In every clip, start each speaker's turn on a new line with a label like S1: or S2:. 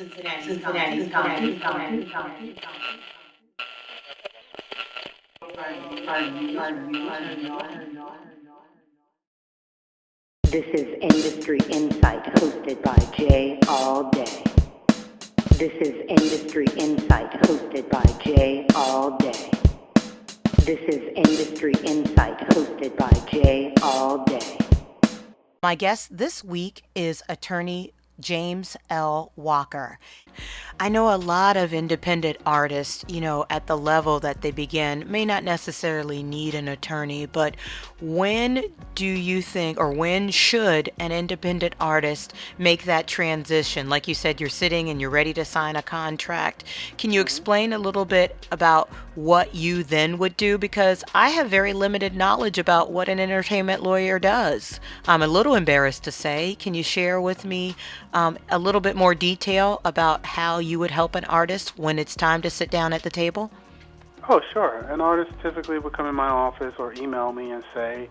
S1: This is Industry Insight hosted by JaiAllDay. This is Industry Insight hosted by JaiAllDay. This is Industry Insight hosted by JaiAllDay.
S2: My guest this week is attorney James L. Walker. I know a lot of independent artists, at the level that they begin may not necessarily need an attorney, but when do you think, or when should an independent artist make that transition? Like you said, you're sitting and you're ready to sign a contract. Can you explain a little bit about what you then would do? Because I have very limited knowledge about what an entertainment lawyer does. I'm a little embarrassed to say. Can you share with me a little bit more detail about how you would help an artist when it's time to sit down at the table?
S3: Oh, sure. An artist typically would come in my office or email me and say,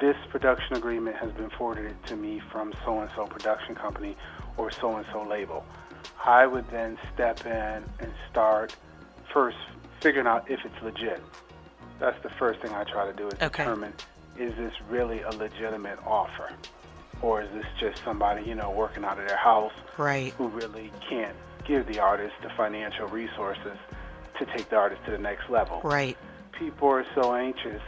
S3: this production agreement has been forwarded to me from so-and-so production company or so-and-so label. I would then step in and start first figuring out if it's legit. That's the first thing I try to do is determine, is this really a legitimate offer? Or is this just somebody, working out of their house who really can't give the artist the financial resources to take the artist to the next level?
S2: Right.
S3: People are so anxious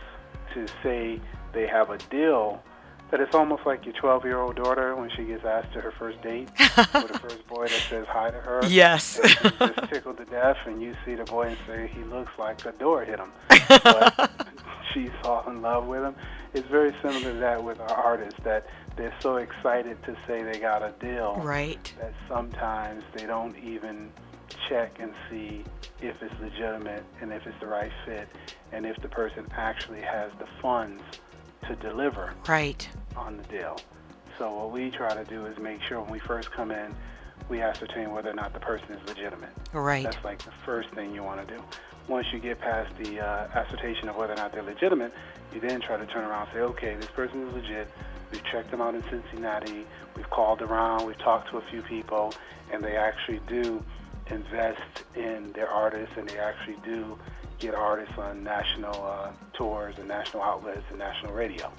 S3: to say they have a deal that it's almost like your 12-year-old daughter when she gets asked to her first date with the first boy that says hi to her.
S2: Yes.
S3: And she's just tickled to death, and you see the boy and say, he looks like a door hit him. But she's all in love with him. It's very similar to that with our artists, that they're so excited to say they got a deal that sometimes they don't even check and see if it's legitimate and if it's the right fit and if the person actually has the funds to deliver on the deal. So what we try to do is make sure when we first come in, we ascertain whether or not the person is legitimate.
S2: Right.
S3: That's like the first thing you want to do. Once you get past the ascertation of whether or not they're legitimate, you then try to turn around and say, okay, this person is legit. We've checked them out in Cincinnati. We've called around. We've talked to a few people, and they actually do invest in their artists, and they actually do get artists on national tours and national outlets and national radio.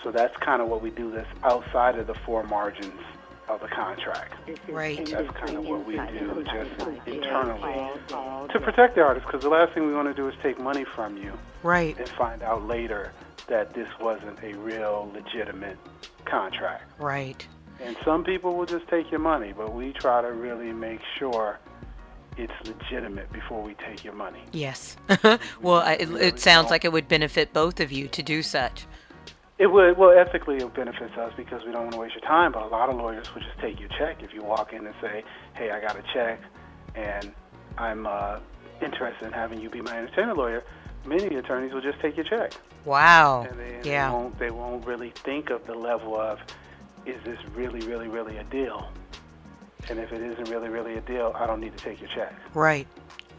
S3: So that's kind of what we do that's outside of the four margins of the contract.
S2: Right.
S3: That's kind of what we do just internally to protect the artist, because the last thing we want to do is take money from you and find out later that this wasn't a real legitimate contract.
S2: Right.
S3: And some people will just take your money, but we try to really make sure it's legitimate before we take your money.
S2: Yes. Well, it sounds like it would benefit both of you to do such.
S3: It would. Well, ethically it benefits us because we don't want to waste your time, but a lot of lawyers would just take your check. If you walk in and say, hey, I got a check and I'm interested in having you be my entertainment lawyer, many attorneys will just take your check.
S2: Wow.
S3: And they won't really think of the level of, is this really, really, really a deal? And if it isn't really, really a deal, I don't need to take your check.
S2: Right.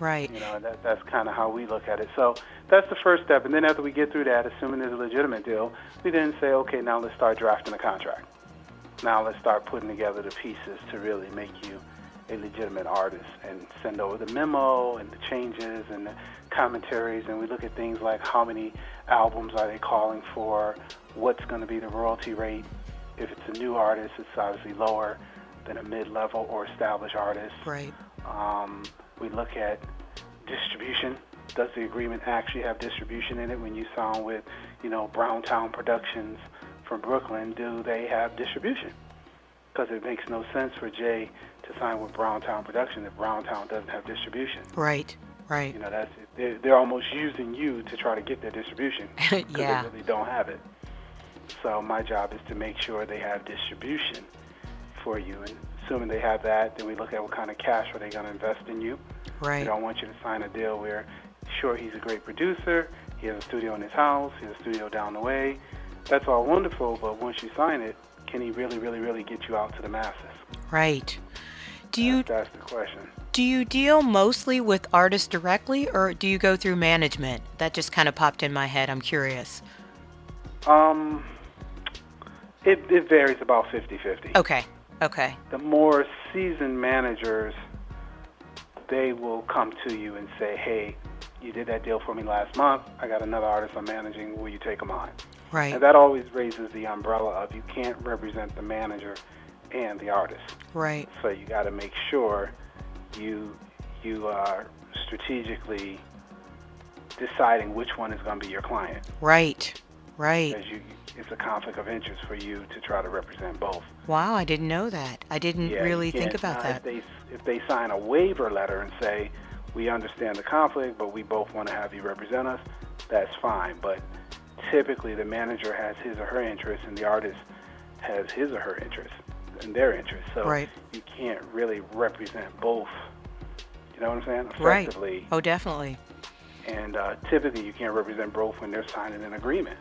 S3: That's kind of how we look at it. So that's the first step. And then after we get through that, assuming there's a legitimate deal, we then say, okay, now let's start drafting a contract. Now let's start putting together the pieces to really make you a legitimate artist and send over the memo and the changes and the commentaries. And we look at things like how many albums are they calling for, what's going to be the royalty rate. If it's a new artist, it's obviously lower than a mid-level or established artist.
S2: Right.
S3: We look at distribution. Does the agreement actually have distribution in it? When you sign with, Browntown Productions from Brooklyn, do they have distribution? Because it makes no sense for Jay to sign with Browntown Productions if Browntown doesn't have distribution.
S2: Right.
S3: That's it. They're almost using you to try to get their distribution because they really don't have it. So my job is to make sure they have distribution for you, and assuming they have that, then we look at what kind of cash are they going to invest in you.
S2: Right.
S3: We don't want you to sign a deal where, sure, he's a great producer, he has a studio in his house, he has a studio down the way. That's all wonderful, but once you sign it, can he really, really, really get you out to the masses?
S2: Right.
S3: That's the question.
S2: Do you deal mostly with artists directly, or do you go through management? That just kind of popped in my head. I'm curious.
S3: It varies about 50-50.
S2: Okay. Okay.
S3: The more seasoned managers, they will come to you and say, hey, you did that deal for me last month. I got another artist I'm managing. Will you take them on?
S2: Right.
S3: And that always raises the umbrella of you can't represent the manager and the artist.
S2: Right.
S3: So you got to make sure you are strategically deciding which one is going to be your client.
S2: Right. Right.
S3: Because it's a conflict of interest for you to try to represent both.
S2: Wow, I didn't know that. I didn't really think about that.
S3: If they sign a waiver letter and say, we understand the conflict, but we both want to have you represent us, that's fine. But typically the manager has his or her interest and the artist has his or her interest and their interest. So you can't really represent both. You know what I'm saying? Effectively.
S2: Right. Oh, definitely.
S3: And typically you can't represent both when they're signing an agreement.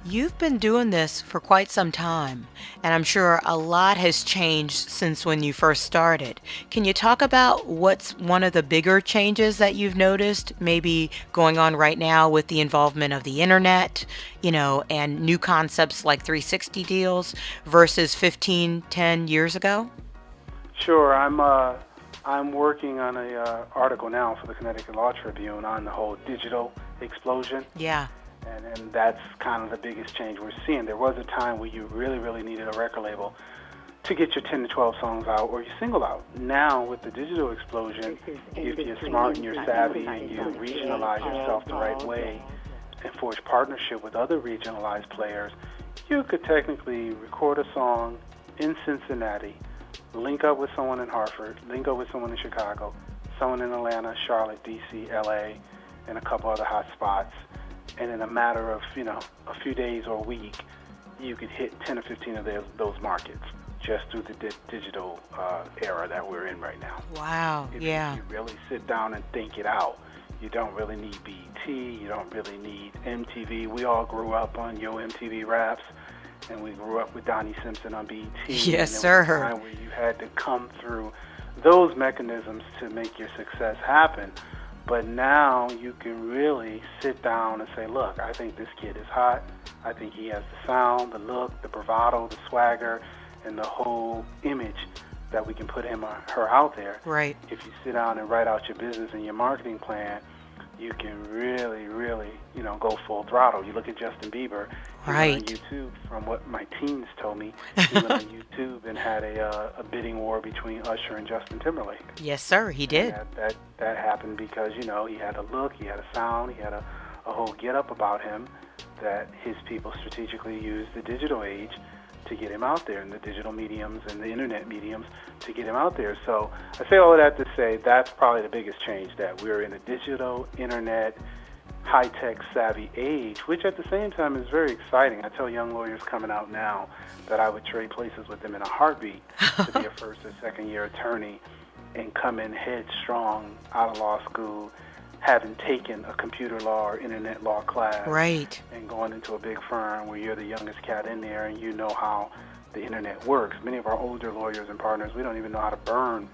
S2: You've been doing this for quite some time, and I'm sure a lot has changed since when you first started. Can you talk about what's one of the bigger changes that you've noticed, maybe going on right now with the involvement of the internet, and new concepts like 360 deals versus 10 years ago?
S3: Sure. I'm working on a article now for the Connecticut Law Tribune on the whole digital explosion.
S2: Yeah.
S3: And that's kind of the biggest change we're seeing. There was a time where you really, really needed a record label to get your 10 to 12 songs out or your single out. Now, with the digital explosion, if you're smart and you're savvy and you regionalize yourself the right way and forge partnership with other regionalized players, you could technically record a song in Cincinnati, link up with someone in Hartford, link up with someone in Chicago, someone in Atlanta, Charlotte, D.C., L.A., and a couple other hot spots. And in a matter of, a few days or a week, you could hit 10 or 15 of those markets just through the digital era that we're in right now.
S2: Wow,
S3: If
S2: yeah.
S3: you really sit down and think it out, you don't really need BET, you don't really need MTV. We all grew up on Yo MTV Raps, and we grew up with Donnie Simpson on BET.
S2: Yes,
S3: and
S2: sir.
S3: There was a time where you had to come through those mechanisms to make your success happen. But now you can really sit down and say, look, I think this kid is hot. I think he has the sound, the look, the bravado, the swagger, and the whole image that we can put him or her out there.
S2: Right.
S3: If you sit down and write out your business and your marketing plan, you can really, really, go full throttle. You look at Justin Bieber. He
S2: Right.
S3: went on YouTube, from what my teens told me, he went on YouTube and had a bidding war between Usher and Justin Timberlake.
S2: Yes, sir, he did.
S3: And that happened because, he had a look, he had a sound, he had a whole get-up about him that his people strategically used the digital age to get him out there, and the digital mediums and the internet mediums to get him out there. So I say all of that to say that's probably the biggest change, that we're in a digital, internet, high-tech savvy age, which at the same time is very exciting. I tell young lawyers coming out now that I would trade places with them in a heartbeat to be a first or second-year attorney and come in headstrong out of law school, having taken a computer law or internet law class,
S2: Right.
S3: and going into a big firm where you're the youngest cat in there and you know how the internet works. Many of our older lawyers and partners, we don't even know how to burn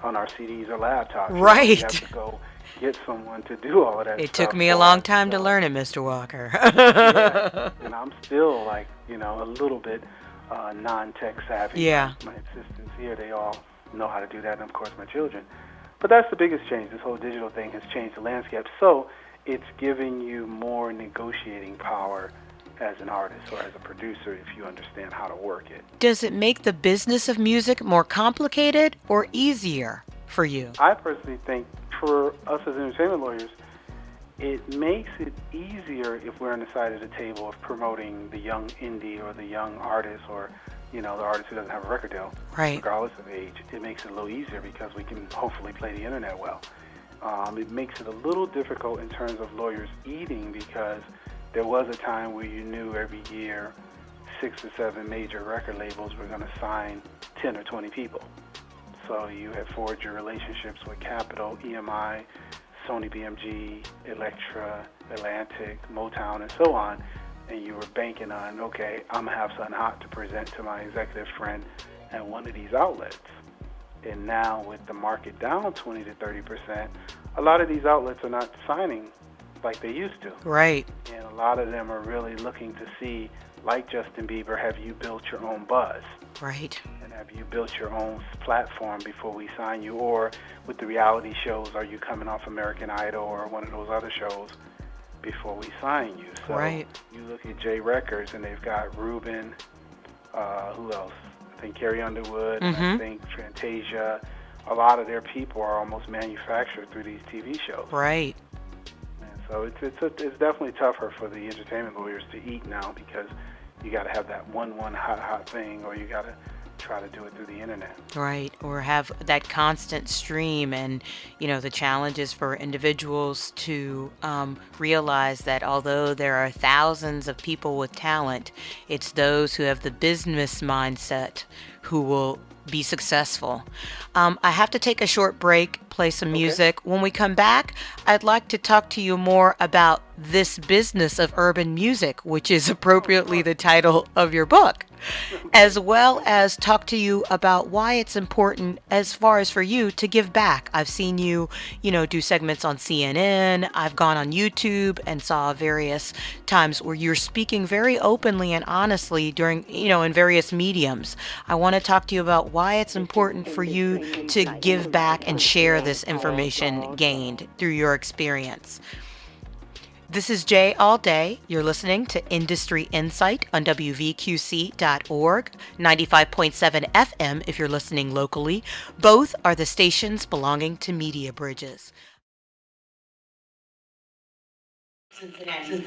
S3: on our CDs or laptops.
S2: Right.
S3: You have to go get someone to do all of that
S2: It
S3: stuff
S2: took me a
S3: for
S2: long
S3: us.
S2: time to
S3: So,
S2: learn it, Mr. Walker.
S3: yeah. And I'm still a little bit non-tech savvy.
S2: Yeah.
S3: My assistants here, they all know how to do that, and of course my children. But that's the biggest change. This whole digital thing has changed the landscape. So it's giving you more negotiating power as an artist or as a producer if you understand how to work it.
S2: Does it make the business of music more complicated or easier for you?
S3: I personally think for us as entertainment lawyers, it makes it easier if we're on the side of the table of promoting the young indie or the young artist or the artist who doesn't have a record deal,
S2: Right.
S3: regardless of age. It makes it a little easier because we can hopefully play the internet well. It makes it a little difficult in terms of lawyers eating because there was a time where you knew every year 6 or 7 major record labels were going to sign 10 or 20 people. So you had forged your relationships with Capitol, EMI, Sony BMG, Elektra, Atlantic, Motown, and so on. And you were banking on, okay, I'm going to have something hot to present to my executive friend at one of these outlets. And now with the market down 20 to 30%, a lot of these outlets are not signing like they used to.
S2: Right.
S3: And a lot of them are really looking to see, like Justin Bieber, have you built your own buzz?
S2: Right.
S3: And have you built your own platform before we sign you? Or with the reality shows, are you coming off American Idol or one of those other shows before we sign you? So
S2: Right.
S3: you look at J Records, and they've got Ruben, who else? I think Carrie Underwood, and I think Fantasia. A lot of their people are almost manufactured through these TV shows.
S2: Right.
S3: And so it's definitely tougher for the entertainment lawyers to eat now, because you got to have that one hot thing, or you got to try to do it through the internet.
S2: Right. Or have that constant stream, and, the challenges for individuals to realize that although there are thousands of people with talent, it's those who have the business mindset who will be successful. I have to take a short break, play some music. When we come back, I'd like to talk to you more about this business of urban music, which is appropriately the title of your book, as well as talk to you about why it's important as far as for you to give back. I've seen you, do segments on CNN. I've gone on YouTube and saw various times where you're speaking very openly and honestly during, in various mediums. I want to talk to you about why it's important for you to give back and share this information gained through your experience. This is JaiAllDay. You're listening to Industry Insight on WVQC.org, 95.7 FM if you're listening locally. Both are the stations belonging to Media Bridges. Cincinnati's